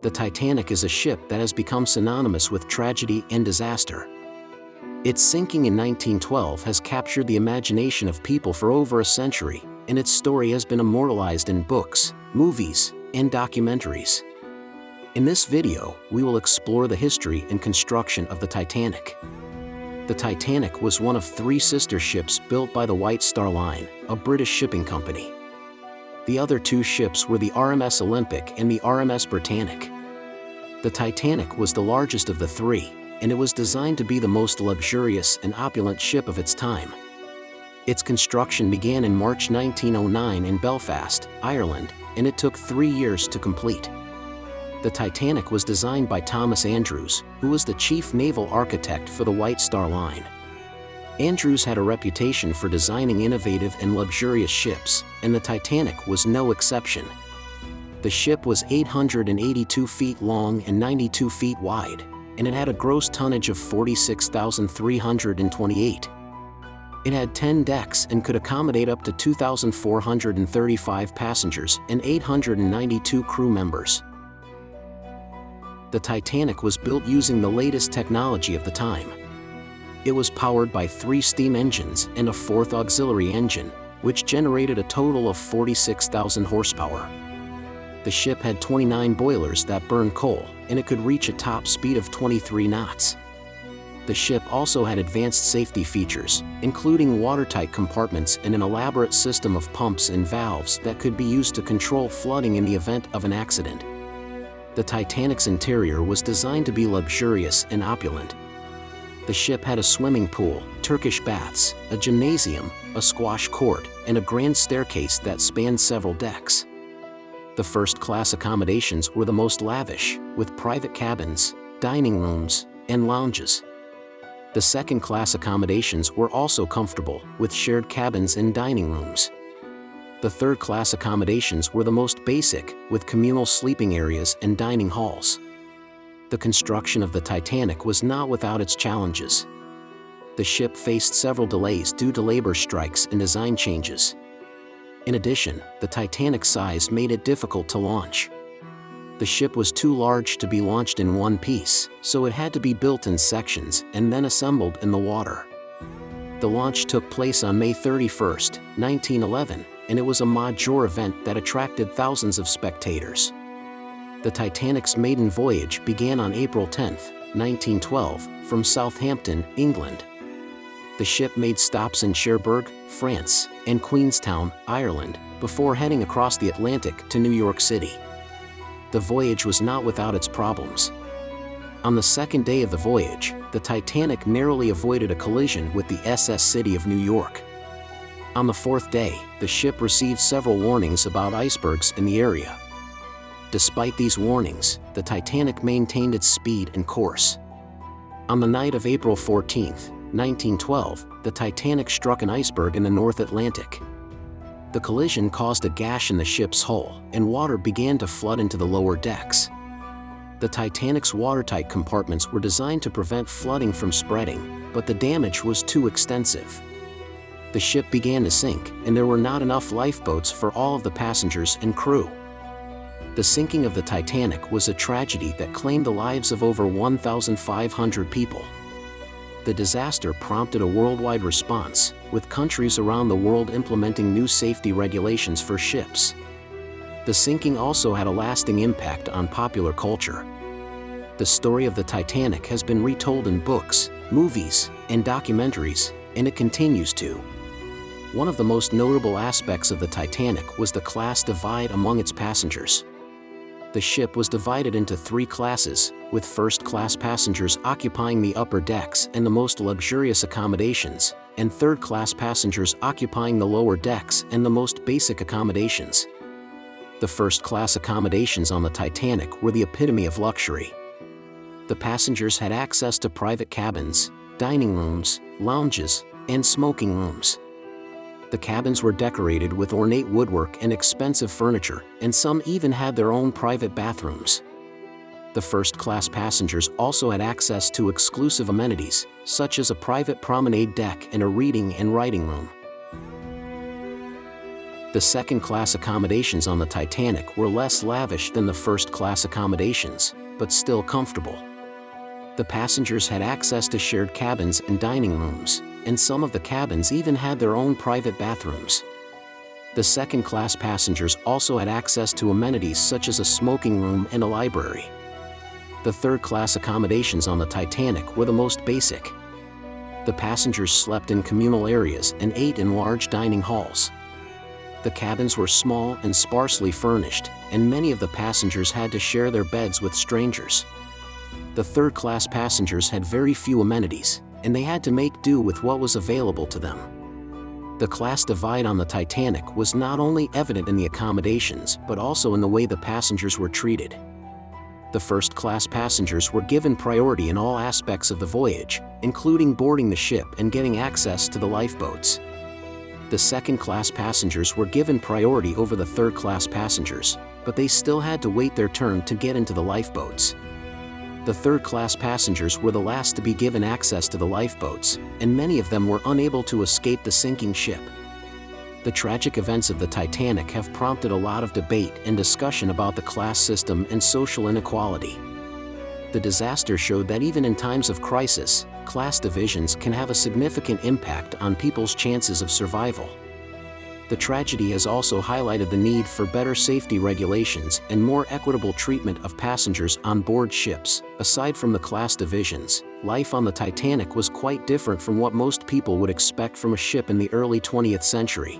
The Titanic is a ship that has become synonymous with tragedy and disaster. Its sinking in 1912 has captured the imagination of people for over a century, and its story has been immortalized in books, movies, and documentaries. In this video, we will explore the history and construction of the Titanic. The Titanic was one of 3 sister ships built by the White Star Line, a British shipping company. The other 2 ships were the RMS Olympic and the RMS Britannic. The Titanic was the largest of the 3, and it was designed to be the most luxurious and opulent ship of its time. Its construction began in March 1909 in Belfast, Ireland, and it took 3 years to complete. The Titanic was designed by Thomas Andrews, who was the chief naval architect for the White Star Line. Andrews had a reputation for designing innovative and luxurious ships, and the Titanic was no exception. The ship was 882 feet long and 92 feet wide, and it had a gross tonnage of 46,328. It had 10 decks and could accommodate up to 2,435 passengers and 892 crew members. The Titanic was built using the latest technology of the time. It was powered by 3 steam engines and a 4th auxiliary engine, which generated a total of 46,000 horsepower. The ship had 29 boilers that burned coal, and it could reach a top speed of 23 knots. The ship also had advanced safety features, including watertight compartments and an elaborate system of pumps and valves that could be used to control flooding in the event of an accident. The Titanic's interior was designed to be luxurious and opulent. The ship had a swimming pool, Turkish baths, a gymnasium, a squash court, and a grand staircase that spanned several decks. The first-class accommodations were the most lavish, with private cabins, dining rooms, and lounges. The second-class accommodations were also comfortable, with shared cabins and dining rooms. The third-class accommodations were the most basic, with communal sleeping areas and dining halls. The construction of the Titanic was not without its challenges. The ship faced several delays due to labor strikes and design changes. In addition, the Titanic's size made it difficult to launch. The ship was too large to be launched in one piece, so it had to be built in sections and then assembled in the water. The launch took place on May 31, 1911, and it was a major event that attracted thousands of spectators. The Titanic's maiden voyage began on April 10, 1912, from Southampton, England. The ship made stops in Cherbourg, France, and Queenstown, Ireland, before heading across the Atlantic to New York City. The voyage was not without its problems. On the second day of the voyage, the Titanic narrowly avoided a collision with the SS City of New York. On the 4th day, the ship received several warnings about icebergs in the area. Despite these warnings, the Titanic maintained its speed and course. On the night of April 14, 1912, the Titanic struck an iceberg in the North Atlantic. The collision caused a gash in the ship's hull, and water began to flood into the lower decks. The Titanic's watertight compartments were designed to prevent flooding from spreading, but the damage was too extensive. The ship began to sink, and there were not enough lifeboats for all of the passengers and crew. The sinking of the Titanic was a tragedy that claimed the lives of over 1,500 people. The disaster prompted a worldwide response, with countries around the world implementing new safety regulations for ships. The sinking also had a lasting impact on popular culture. The story of the Titanic has been retold in books, movies, and documentaries, and it continues to. One of the most notable aspects of the Titanic was the class divide among its passengers. The ship was divided into 3 classes, with first-class passengers occupying the upper decks and the most luxurious accommodations, and third-class passengers occupying the lower decks and the most basic accommodations. The first-class accommodations on the Titanic were the epitome of luxury. The passengers had access to private cabins, dining rooms, lounges, and smoking rooms. The cabins were decorated with ornate woodwork and expensive furniture, and some even had their own private bathrooms. The first-class passengers also had access to exclusive amenities, such as a private promenade deck and a reading and writing room. The second-class accommodations on the Titanic were less lavish than the first-class accommodations, but still comfortable. The passengers had access to shared cabins and dining rooms, and some of the cabins even had their own private bathrooms. The second-class passengers also had access to amenities such as a smoking room and a library. The third-class accommodations on the Titanic were the most basic. The passengers slept in communal areas and ate in large dining halls. The cabins were small and sparsely furnished, and many of the passengers had to share their beds with strangers. The third-class passengers had very few amenities, and they had to make do with what was available to them. The class divide on the Titanic was not only evident in the accommodations but also in the way the passengers were treated. The first-class passengers were given priority in all aspects of the voyage, including boarding the ship and getting access to the lifeboats. The second-class passengers were given priority over the third-class passengers, but they still had to wait their turn to get into the lifeboats. The third-class passengers were the last to be given access to the lifeboats, and many of them were unable to escape the sinking ship. The tragic events of the Titanic have prompted a lot of debate and discussion about the class system and social inequality. The disaster showed that even in times of crisis, class divisions can have a significant impact on people's chances of survival. The tragedy has also highlighted the need for better safety regulations and more equitable treatment of passengers on board ships. Aside from the class divisions, life on the Titanic was quite different from what most people would expect from a ship in the early 20th century.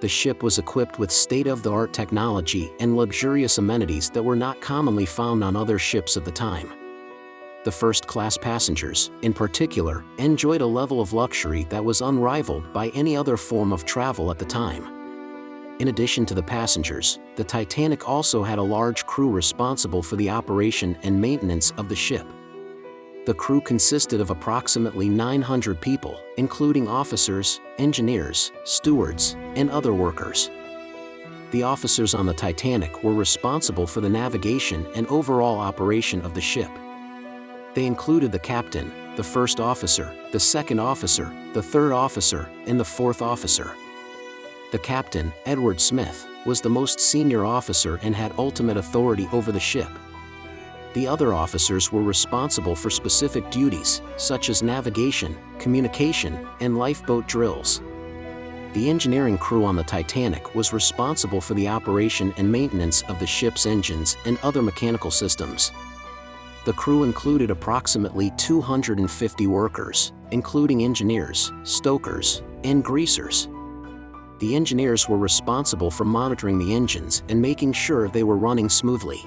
The ship was equipped with state-of-the-art technology and luxurious amenities that were not commonly found on other ships of the time. The first-class passengers, in particular, enjoyed a level of luxury that was unrivaled by any other form of travel at the time. In addition to the passengers, the Titanic also had a large crew responsible for the operation and maintenance of the ship. The crew consisted of approximately 900 people, including officers, engineers, stewards, and other workers. The officers on the Titanic were responsible for the navigation and overall operation of the ship. They included the captain, the first officer, the second officer, the third officer, and the fourth officer. The captain, Edward Smith, was the most senior officer and had ultimate authority over the ship. The other officers were responsible for specific duties, such as navigation, communication, and lifeboat drills. The engineering crew on the Titanic was responsible for the operation and maintenance of the ship's engines and other mechanical systems. The crew included approximately 250 workers, including engineers, stokers, and greasers. The engineers were responsible for monitoring the engines and making sure they were running smoothly.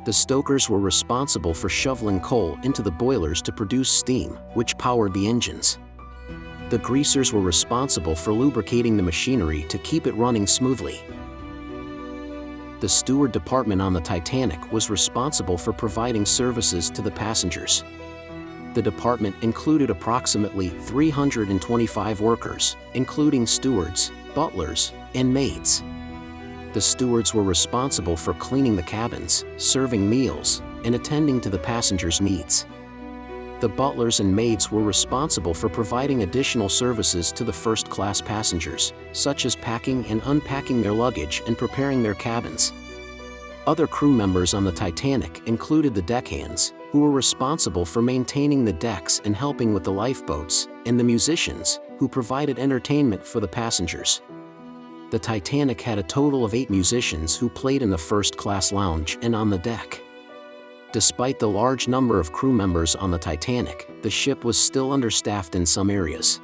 The stokers were responsible for shoveling coal into the boilers to produce steam, which powered the engines. The greasers were responsible for lubricating the machinery to keep it running smoothly. The steward department on the Titanic was responsible for providing services to the passengers. The department included approximately 325 workers, including stewards, butlers, and maids. The stewards were responsible for cleaning the cabins, serving meals, and attending to the passengers' needs. The butlers and maids were responsible for providing additional services to the first-class passengers, such as packing and unpacking their luggage and preparing their cabins. Other crew members on the Titanic included the deckhands, who were responsible for maintaining the decks and helping with the lifeboats, and the musicians, who provided entertainment for the passengers. The Titanic had a total of 8 musicians who played in the first-class lounge and on the deck. Despite the large number of crew members on the Titanic, the ship was still understaffed in some areas.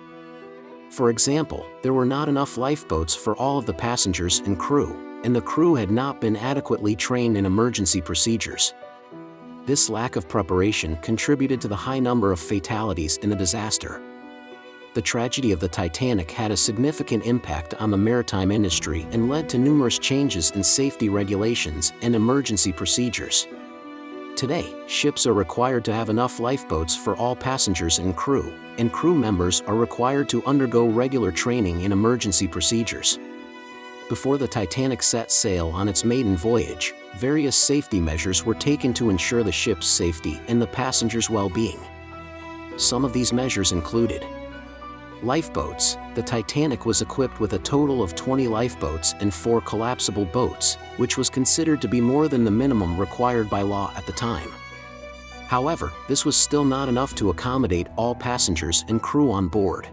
For example, there were not enough lifeboats for all of the passengers and crew, and the crew had not been adequately trained in emergency procedures. This lack of preparation contributed to the high number of fatalities in the disaster. The tragedy of the Titanic had a significant impact on the maritime industry and led to numerous changes in safety regulations and emergency procedures. Today, ships are required to have enough lifeboats for all passengers and crew members are required to undergo regular training in emergency procedures. Before the Titanic set sail on its maiden voyage, various safety measures were taken to ensure the ship's safety and the passengers' well-being. Some of these measures included Lifeboats. The Titanic was equipped with a total of 20 lifeboats and 4 collapsible boats, which was considered to be more than the minimum required by law at the time. However, this was still not enough to accommodate all passengers and crew on board.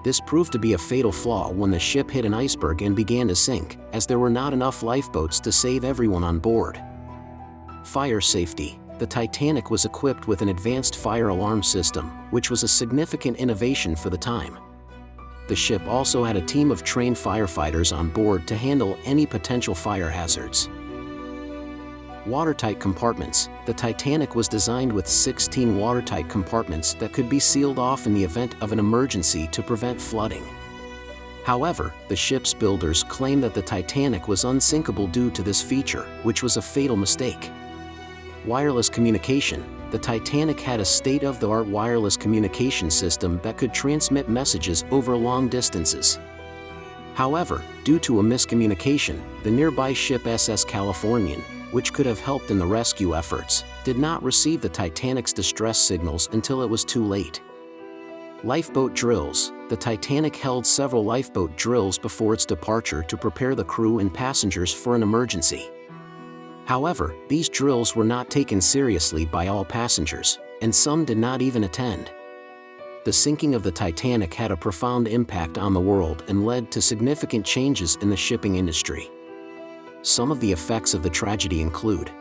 This proved to be a fatal flaw when the ship hit an iceberg and began to sink, as there were not enough lifeboats to save everyone on board. Fire safety. The Titanic was equipped with an advanced fire alarm system, which was a significant innovation for the time. The ship also had a team of trained firefighters on board to handle any potential fire hazards. Watertight compartments. The Titanic was designed with 16 watertight compartments that could be sealed off in the event of an emergency to prevent flooding. However, the ship's builders claimed that the Titanic was unsinkable due to this feature, which was a fatal mistake. Wireless communication. The Titanic had a state-of-the-art wireless communication system that could transmit messages over long distances. However, due to a miscommunication, the nearby ship SS Californian, which could have helped in the rescue efforts, did not receive the Titanic's distress signals until it was too late. Lifeboat drills. The Titanic held several lifeboat drills before its departure to prepare the crew and passengers for an emergency. However, these drills were not taken seriously by all passengers, and some did not even attend. The sinking of the Titanic had a profound impact on the world and led to significant changes in the shipping industry. Some of the effects of the tragedy include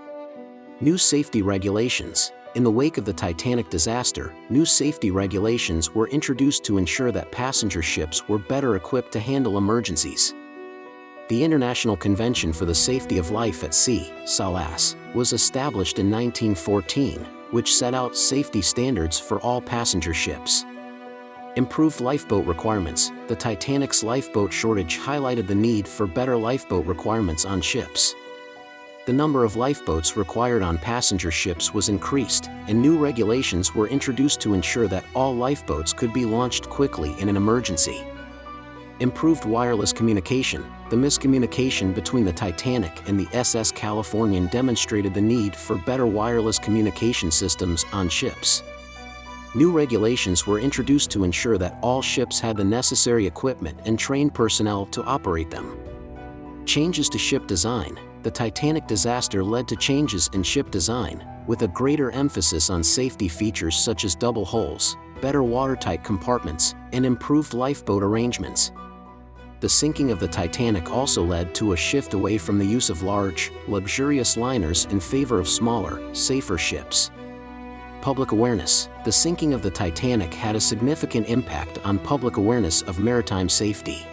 new safety regulations. In the wake of the Titanic disaster, new safety regulations were introduced to ensure that passenger ships were better equipped to handle emergencies. The International Convention for the Safety of Life at Sea, SALAS, was established in 1914, which set out safety standards for all passenger ships. Improved lifeboat requirements. The Titanic's lifeboat shortage highlighted the need for better lifeboat requirements on ships. The number of lifeboats required on passenger ships was increased, and new regulations were introduced to ensure that all lifeboats could be launched quickly in an emergency. Improved wireless communication. The miscommunication between the Titanic and the SS Californian demonstrated the need for better wireless communication systems on ships. New regulations were introduced to ensure that all ships had the necessary equipment and trained personnel to operate them. Changes to ship design. The Titanic disaster led to changes in ship design, with a greater emphasis on safety features such as double hulls, better watertight compartments, and improved lifeboat arrangements. The sinking of the Titanic also led to a shift away from the use of large, luxurious liners in favor of smaller, safer ships. Public awareness. The sinking of the Titanic had a significant impact on public awareness of maritime safety.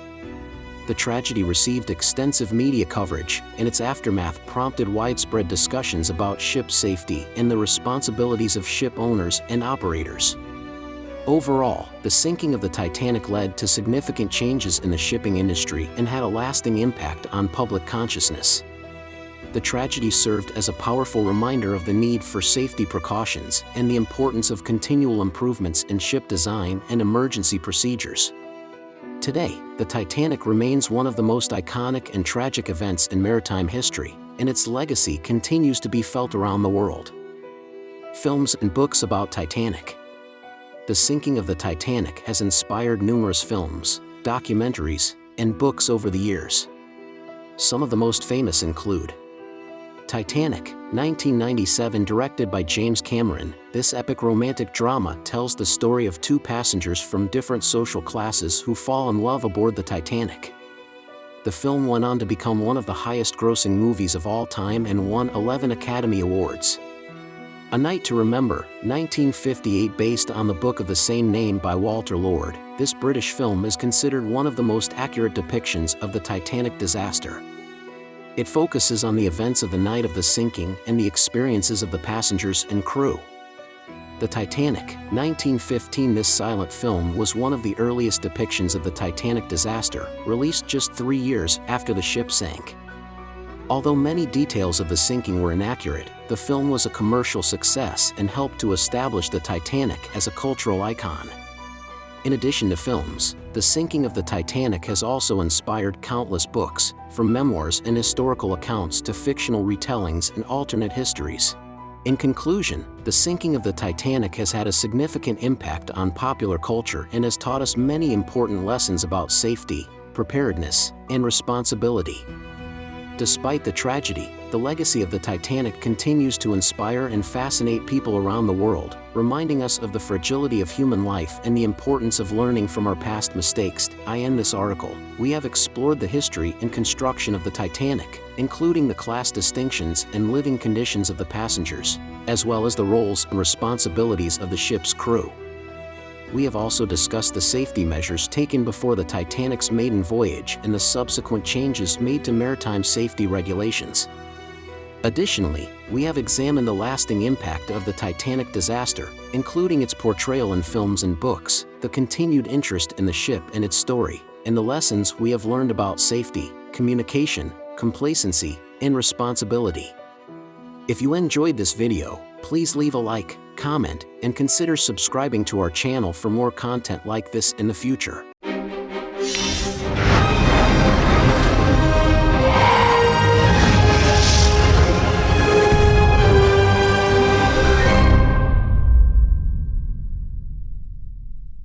The tragedy received extensive media coverage, and its aftermath prompted widespread discussions about ship safety and the responsibilities of ship owners and operators. Overall, the sinking of the Titanic led to significant changes in the shipping industry and had a lasting impact on public consciousness. The tragedy served as a powerful reminder of the need for safety precautions and the importance of continual improvements in ship design and emergency procedures. Today, the Titanic remains one of the most iconic and tragic events in maritime history, and its legacy continues to be felt around the world. Films and books about Titanic. The sinking of the Titanic has inspired numerous films, documentaries, and books over the years. Some of the most famous include Titanic, 1997, directed by James Cameron. This epic romantic drama tells the story of two passengers from different social classes who fall in love aboard the Titanic. The film went on to become one of the highest-grossing movies of all time and won 11 Academy Awards. A Night to Remember, 1958, based on the book of the same name by Walter Lord, this British film is considered one of the most accurate depictions of the Titanic disaster. It focuses on the events of the night of the sinking and the experiences of the passengers and crew. The Titanic, 1915. This silent film was one of the earliest depictions of the Titanic disaster, released just 3 years after the ship sank. Although many details of the sinking were inaccurate, the film was a commercial success and helped to establish the Titanic as a cultural icon. In addition to films, the sinking of the Titanic has also inspired countless books, from memoirs and historical accounts to fictional retellings and alternate histories. In conclusion, the sinking of the Titanic has had a significant impact on popular culture and has taught us many important lessons about safety, preparedness, and responsibility. Despite the tragedy, the legacy of the Titanic continues to inspire and fascinate people around the world, reminding us of the fragility of human life and the importance of learning from our past mistakes. I end this article. We have explored the history and construction of the Titanic, including the class distinctions and living conditions of the passengers, as well as the roles and responsibilities of the ship's crew. We have also discussed the safety measures taken before the Titanic's maiden voyage and the subsequent changes made to maritime safety regulations. Additionally, we have examined the lasting impact of the Titanic disaster, including its portrayal in films and books, the continued interest in the ship and its story, and the lessons we have learned about safety, communication, complacency, and responsibility. If you enjoyed this video, please leave a like, comment, and consider subscribing to our channel for more content like this in the future.